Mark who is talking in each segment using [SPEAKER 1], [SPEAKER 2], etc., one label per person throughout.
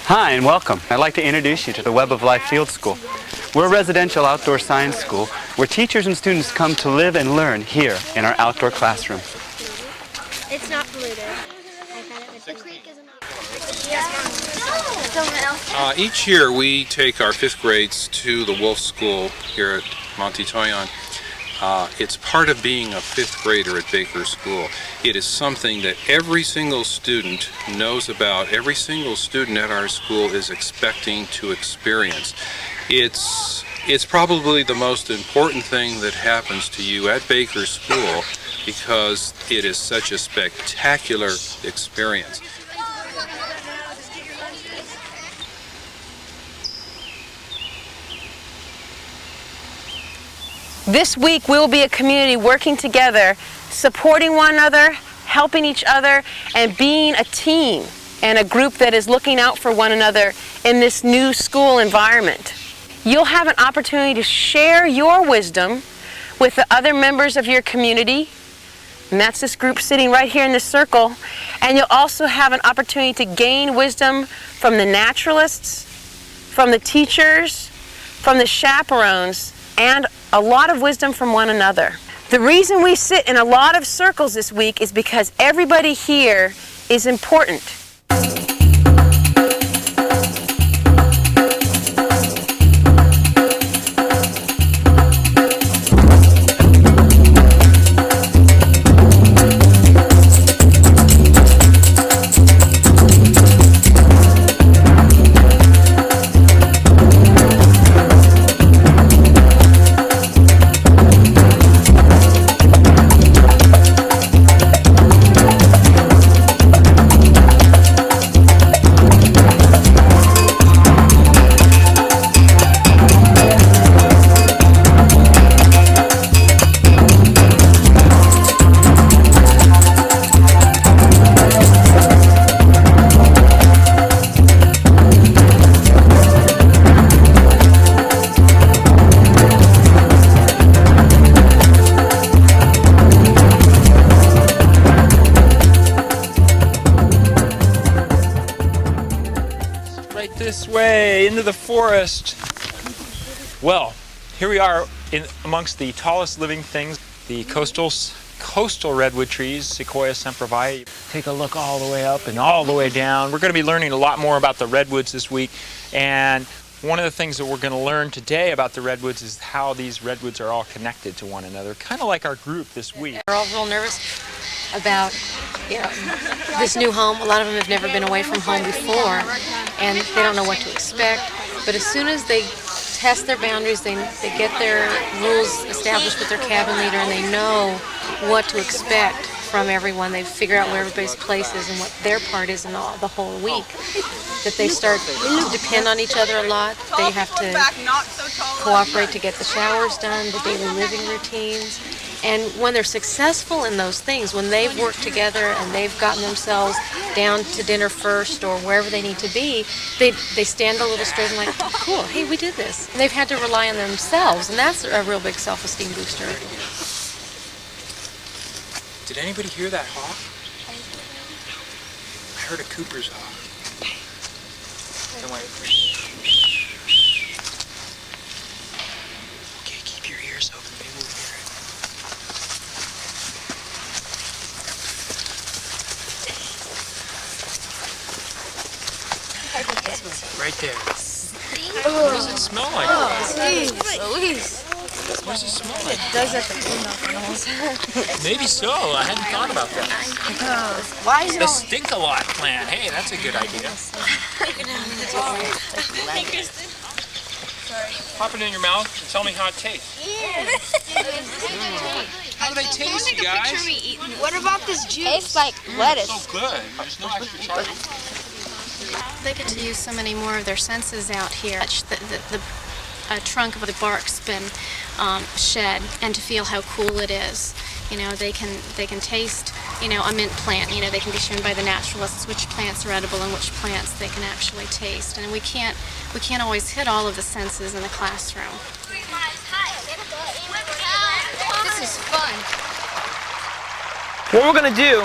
[SPEAKER 1] Hi and welcome. I'd like to introduce you to the Web of Life Field School. We're a residential outdoor science school where teachers and students come to live and learn here in our outdoor classroom.
[SPEAKER 2] It's not polluted.
[SPEAKER 3] Each year we take our 5th grades to the Wolf School here at Monte Toyon. It's part of being a 5th grader at Baker School. It is something that every single student knows about, every single student at our school is expecting to experience. It's probably the most important thing that happens to you at Baker School because it is such a spectacular experience.
[SPEAKER 4] This week we will be a community working together, supporting one another, helping each other, and being a team and a group that is looking out for one another in this new school environment. You'll have an opportunity to share your wisdom with the other members of your community, and that's this group sitting right here in this circle, and you'll also have an opportunity to gain wisdom from the naturalists, from the teachers, from the chaperones, and a lot of wisdom from one another. The reason we sit in a lot of circles this week is because everybody here is important.
[SPEAKER 5] This way into the forest. Well, here we are amongst the tallest living things, the coastal redwood trees, Sequoia sempervirens. Take a look all the way up and all the way down. We're going to be learning a lot more about the redwoods this week, and one of the things that we're going to learn today about the redwoods is how these redwoods are all connected to one another, kind of like our group this week.
[SPEAKER 6] They're all real nervous about this new home. A lot of them have never been away from home before, and they don't know what to expect. But as soon as they test their boundaries, they get their rules established with their cabin leader, and they know what to expect from everyone. They figure out where everybody's place is and what their part is in the whole week. That they start to depend on each other a lot. They have to cooperate to get the showers done, the daily living routines. And when they're successful in those things, when they've worked together and they've gotten themselves down to dinner first or wherever they need to be, they stand a little straight and like, oh, cool, hey, we did this. And they've had to rely on themselves, and that's a real big self-esteem booster.
[SPEAKER 5] Did anybody hear that hawk? I heard a Cooper's hawk. It went. Okay, keep your ears open. Maybe we'll hear it. Right there. What does it smell like? What does it smell like?
[SPEAKER 2] It does at the female animals.
[SPEAKER 5] Maybe so. I hadn't thought about that.
[SPEAKER 2] Why is it
[SPEAKER 5] The Stink-A-Lot plant. Hey, that's a good idea. Pop it in your mouth and tell me how it tastes. How do they taste, you guys?
[SPEAKER 2] What about this juice?
[SPEAKER 7] Tastes like lettuce.
[SPEAKER 5] So good. There's no extra charge.
[SPEAKER 6] They get to use so many more of their senses out here. The trunk of the bark's been shed, and to feel how cool it is. You know, they can taste, you know, a mint plant. You know, they can be shown by the naturalists which plants are edible and which plants they can actually taste. And we can't always hit all of the senses in the classroom.
[SPEAKER 7] This is fun.
[SPEAKER 8] What we're going to do,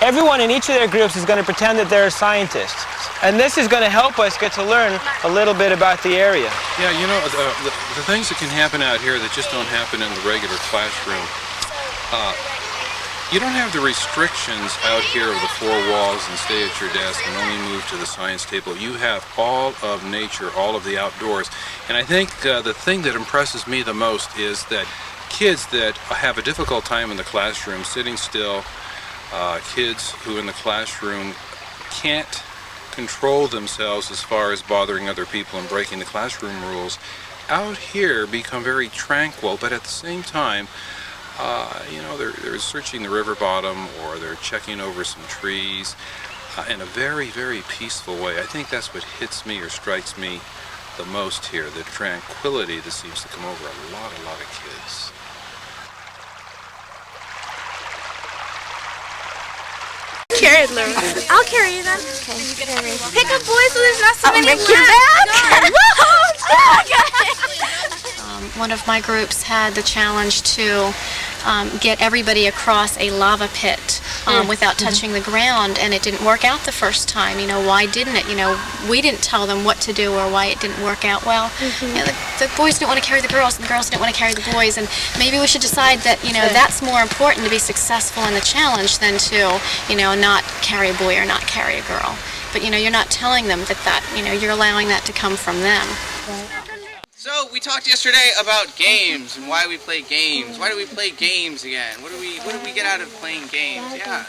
[SPEAKER 8] everyone in each of their groups is going to pretend that they're scientists. And this is going to help us get to learn a little bit about the area.
[SPEAKER 3] Yeah, you know, the things that can happen out here that just don't happen in the regular classroom. You don't have the restrictions out here of the four walls and stay at your desk and only move to the science table. You have all of nature, all of the outdoors. And I think the thing that impresses me the most is that kids that have a difficult time in the classroom, sitting still, kids who in the classroom can't control themselves as far as bothering other people and breaking the classroom rules, out here become very tranquil, but at the same time, you know, they're searching the river bottom or they're checking over some trees in a very, very peaceful way. I think that's what hits me or strikes me the most here, the tranquility that seems to come over a lot of kids.
[SPEAKER 2] Carry it, Laura. I'll carry you then. Okay. Pick up, boys, so there's not so many left.
[SPEAKER 6] One of my groups had the challenge to get everybody across a lava pit without touching the ground, and it didn't work out the first time. You know, why didn't it? You know, we didn't tell them what to do or why it didn't work out well. You know, the boys didn't want to carry the girls, and the girls didn't want to carry the boys, and maybe we should decide that, you know, that's more important to be successful in the challenge than to, you know, not carry a boy or not carry a girl. But, you know, you're not telling them that, you know, you're allowing that to come from them.
[SPEAKER 9] So we talked yesterday about games and why we play games. Why do we play games again? What do we get out of playing games? Yeah.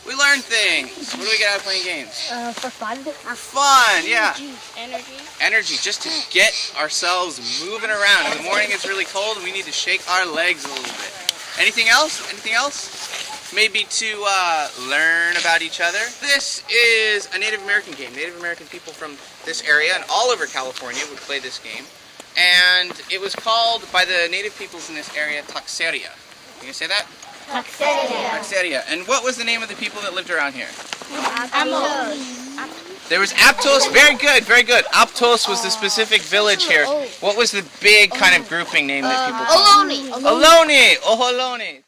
[SPEAKER 9] We learn things. What do we get out of playing games?
[SPEAKER 2] For fun.
[SPEAKER 9] For fun, yeah.
[SPEAKER 2] Energy.
[SPEAKER 9] Energy, just to get ourselves moving around. In the morning it's really cold and we need to shake our legs a little bit. Anything else? Anything else? Maybe to learn about each other. This is a Native American game. Native American people from this area and all over California would play this game. And it was called, by the native peoples in this area, Taxeria. Can you say that?
[SPEAKER 2] Taxeria.
[SPEAKER 9] Taxeria. And what was the name of the people that lived around here?
[SPEAKER 2] Aptos.
[SPEAKER 9] There was Aptos. Very good, very good. Aptos was the specific village here. What was the big kind of grouping name that people called? Ohlone. Ohlone.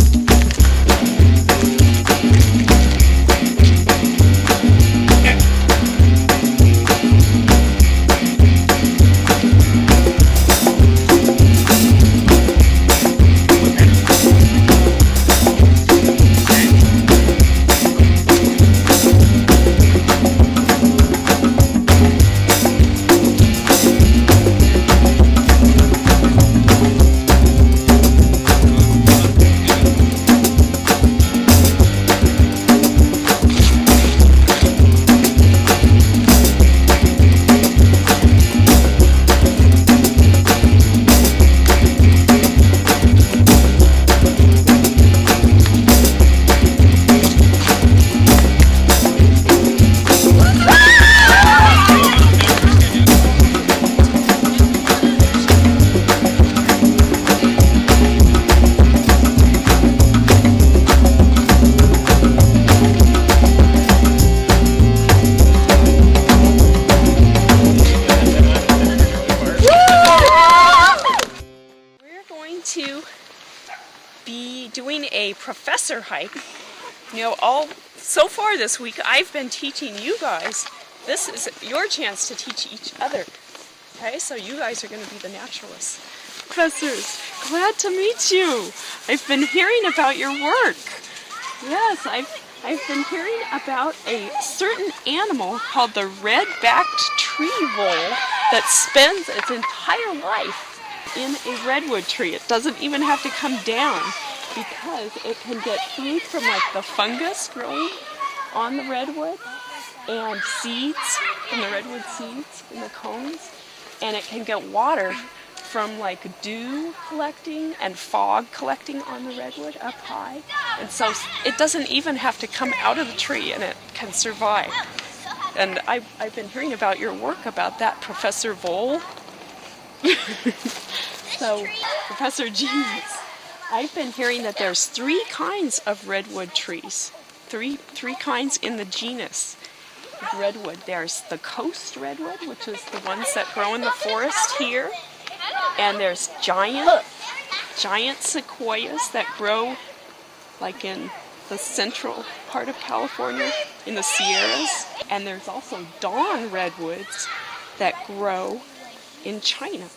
[SPEAKER 10] Doing a professor hike. You know, so far this week I've been teaching you guys. This is your chance to teach each other. Okay, so you guys are going to be the naturalists. Professors, glad to meet you. I've been hearing about your work. Yes, I've been hearing about a certain animal called the red-backed tree vole that spends its entire life in a redwood tree. It doesn't even have to come down, because it can get food from like the fungus growing on the redwood and seeds from the redwood seeds in the cones, and it can get water from like dew collecting and fog collecting on the redwood up high, and so it doesn't even have to come out of the tree and it can survive. And I've been hearing about your work about that, Professor Vole. So, Professor Genius, I've been hearing that there's 3 kinds of redwood trees. Three kinds in the genus of redwood. There's the coast redwood, which is the ones that grow in the forest here. And there's giant sequoias that grow like in the central part of California, in the Sierras. And there's also dawn redwoods that grow in China.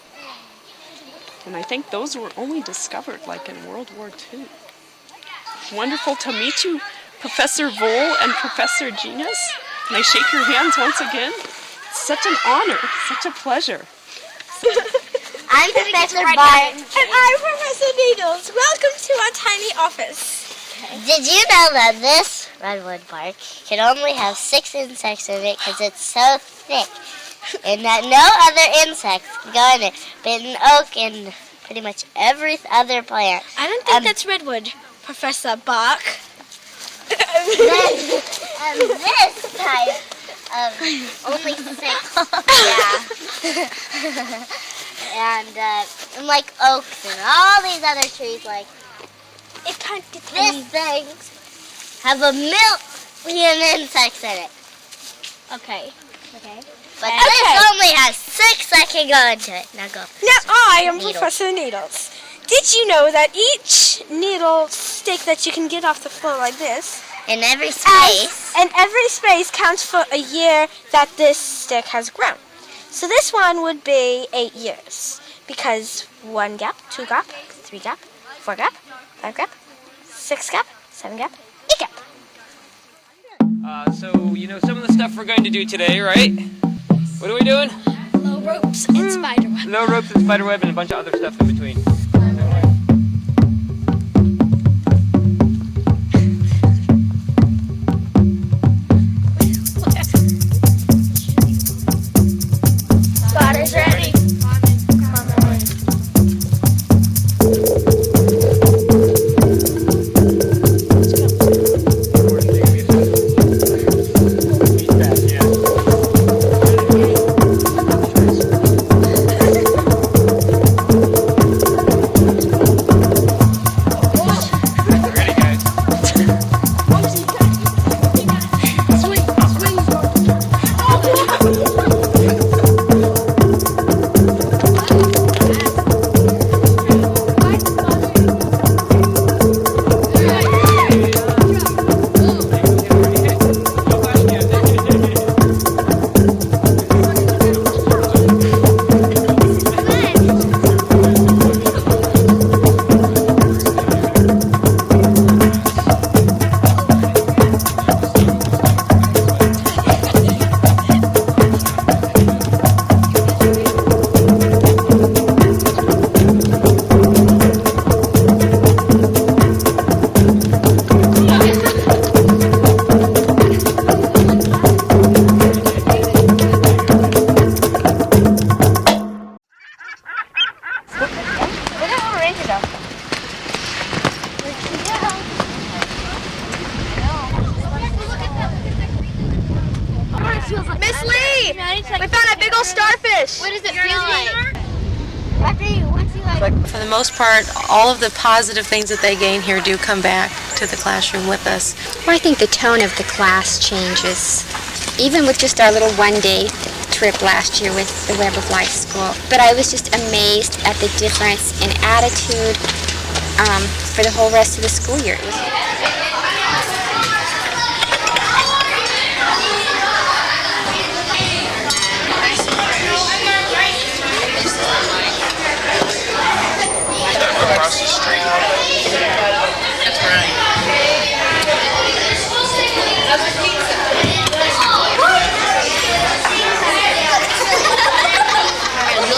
[SPEAKER 10] And I think those were only discovered like in World War II. Wonderful to meet you, Professor Vole and Professor Genus. Can I shake your hands once again? It's such an honor, such a pleasure.
[SPEAKER 2] I'm Professor Bart. And I'm Professor Needles. Welcome to our tiny office.
[SPEAKER 11] Did you know that this redwood bark can only have 6 insects in it because it's so thick, and that no other insects can go in it, but in oak and pretty much every other plant.
[SPEAKER 2] I don't think that's redwood, Professor Bach.
[SPEAKER 11] This type of only 6, yeah. And like oaks and all these other trees, like
[SPEAKER 2] it can't get
[SPEAKER 11] this thing have a million insects in it.
[SPEAKER 2] Okay.
[SPEAKER 11] But this only has 6 that can go into it. Now go.
[SPEAKER 2] Now I am Professor Needles. Did you know that each needle stick that you can get off the floor like this,
[SPEAKER 11] in every space,
[SPEAKER 2] and every space counts for a year that this stick has grown. So this one would be 8 years, because 1 gap, 2 gap, 3 gap, 4 gap, 5 gap, 6 gap, 7 gap, 8 gap.
[SPEAKER 8] So, you know some of the stuff we're going to do today, right? What are we doing?
[SPEAKER 2] Low ropes and spiderweb.
[SPEAKER 8] Low ropes and spiderweb and a bunch of other stuff in between.
[SPEAKER 2] Spotter's ready.
[SPEAKER 7] Miss Lee! We found a big old starfish! What does it feel like?
[SPEAKER 6] For the most part, all of the positive things that they gain here do come back to the classroom with us.
[SPEAKER 12] Well, I think the tone of the class changes, even with just our little one-day trip last year with the Web of Life School. But I was just amazed at the difference in attitude for the whole rest of the school year. It was
[SPEAKER 3] Across the street. That's right.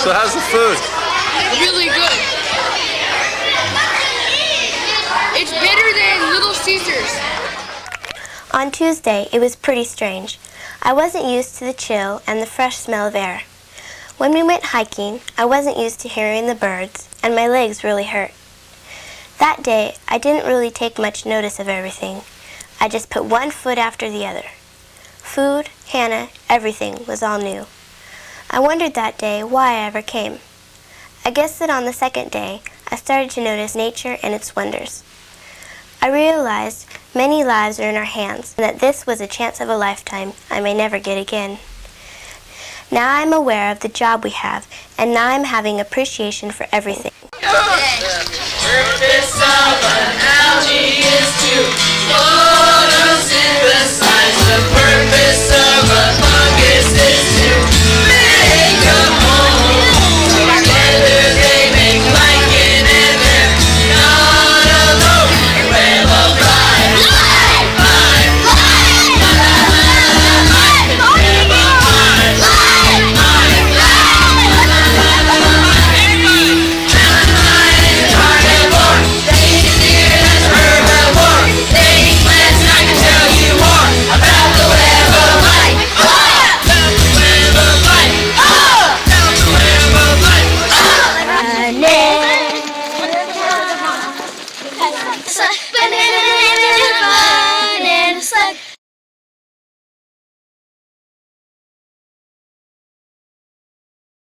[SPEAKER 13] So how's the food?
[SPEAKER 7] Really good. It's better than Little Caesars.
[SPEAKER 14] On Tuesday, it was pretty strange. I wasn't used to the chill and the fresh smell of air. When we went hiking, I wasn't used to hearing the birds, and my legs really hurt. That day, I didn't really take much notice of everything. I just put one foot after the other. Food, Hannah, everything was all new. I wondered that day why I ever came. I guess that on the second day, I started to notice nature and its wonders. I realized many lives are in our hands, and that this was a chance of a lifetime I may never get again. Now I'm aware of the job we have, and now I'm having appreciation for everything.
[SPEAKER 15] Purpose of an algae is to photosynthesize. The purpose of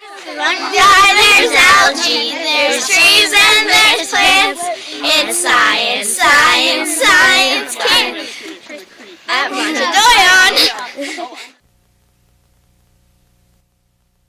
[SPEAKER 7] There's algae, there's trees, and there's plants. It's science, science, science, kids. At Montadora.